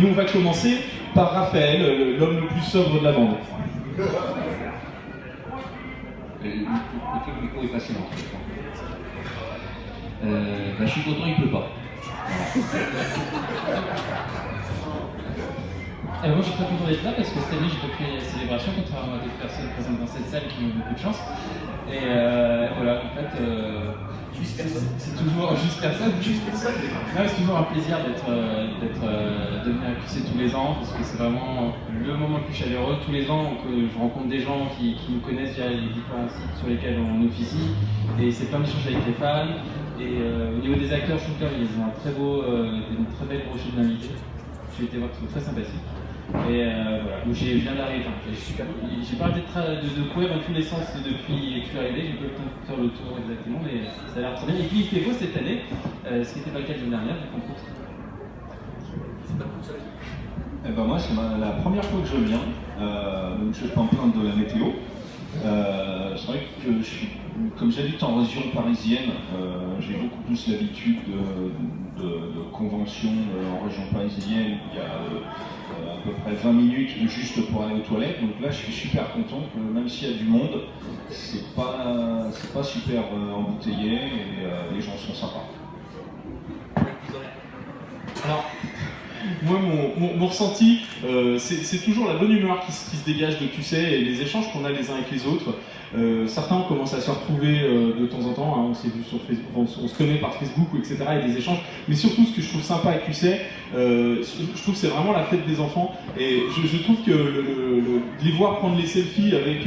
Et on va commencer par Raphaël, l'homme le plus sobre de la bande. Le micro est passé dans je suis content, il pleut pas. Moi je suis très content d'être là parce que cette année j'ai pas pu aller à la célébration contrairement à d'autres personnes présentes dans cette salle qui ont beaucoup de chance. Et voilà, en fait, c'est toujours juste personne. C'est toujours un plaisir de venir à QC tous les ans parce que c'est vraiment le moment le plus chaleureux. Tous les ans que je rencontre des gens qui nous connaissent via les différents sites sur lesquels on officie et c'est plein d'échanges avec les fans. Et au niveau des acteurs, shooters, ils ont une très belle brochette d'invités. J'ai été voir qu'ils sont très sympathiques. Et voilà, donc je viens d'arriver, j'ai pas arrêté de courir dans tous les sens depuis que je suis arrivé, j'ai pas eu le temps de faire le tour exactement, mais ça a l'air très bien. Et puis il fait beau cette année, ce qui n'était pas le cas l'année dernière, du concours. Moi c'est la première fois que je viens, donc je vais pas me plaindre de la météo. C'est vrai que comme j'habite en région parisienne, j'ai beaucoup plus l'habitude de conventions en région parisienne. Il y a à peu près 20 minutes juste pour aller aux toilettes. Donc là, je suis super content que même s'il y a du monde, c'est pas super embouteillé et les gens sont sympas. Alors, moi, mon ressenti, c'est toujours la bonne humeur qui se dégage de QC et les échanges qu'on a les uns avec les autres. Certains commencent à se retrouver de temps en temps, hein, on s'est vu sur Facebook, on se connaît par Facebook, etc. et des échanges. Mais surtout, ce que je trouve sympa avec QC, je trouve que c'est vraiment la fête des enfants. Et je trouve que les voir prendre les selfies avec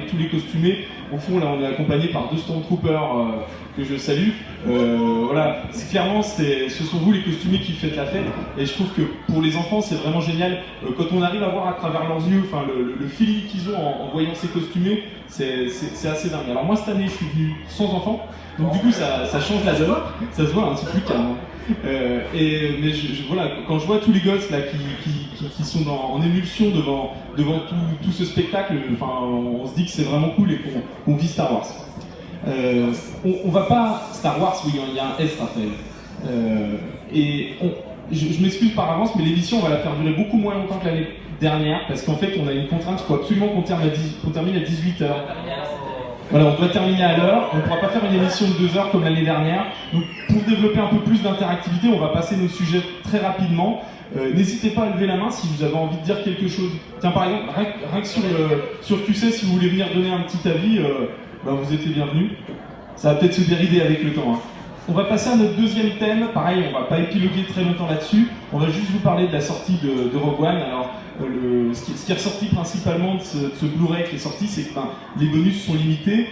tous les costumés, au fond, là, on est accompagné par 2 Stormtroopers que je salue. Voilà, clairement, ce sont vous les costumés qui faites la fête. Et je trouve que pour les enfants, c'est vraiment génial. Quand on arrive à voir à travers leurs yeux, enfin, le feeling qu'ils ont en voyant ces costumés, c'est assez dingue. Alors moi, cette année, je suis venu sans enfant. Donc du coup, ça change la donne. Ça se voit, hein, c'est plus calme. Mais voilà, quand je vois tous les gosses là qui sont en émulsion devant tout ce spectacle, on se dit que c'est vraiment cool et qu'on vit Star Wars. On va pas Star Wars, oui, il y a un S, Raphaël. Je m'excuse par avance, mais l'émission on va la faire durer beaucoup moins longtemps que l'année dernière parce qu'en fait on a une contrainte, il faut absolument qu'on termine à 18h. Voilà, on doit terminer à l'heure, on ne pourra pas faire une émission de 2 heures comme l'année dernière. Donc pour développer un peu plus d'interactivité, on va passer nos sujets très rapidement. N'hésitez pas à lever la main si vous avez envie de dire quelque chose. Tiens, par exemple, rien que sur QC, si vous voulez venir donner un petit avis, vous êtes les bienvenus. Ça va peut-être se dérider avec le temps. Hein. On va passer à notre deuxième thème. Pareil, on va pas épiloguer très longtemps là-dessus. On va juste vous parler de la sortie de Rogue One. Alors, ce qui est ressorti principalement de ce Blu-ray qui est sorti, c'est que les bonus sont limités.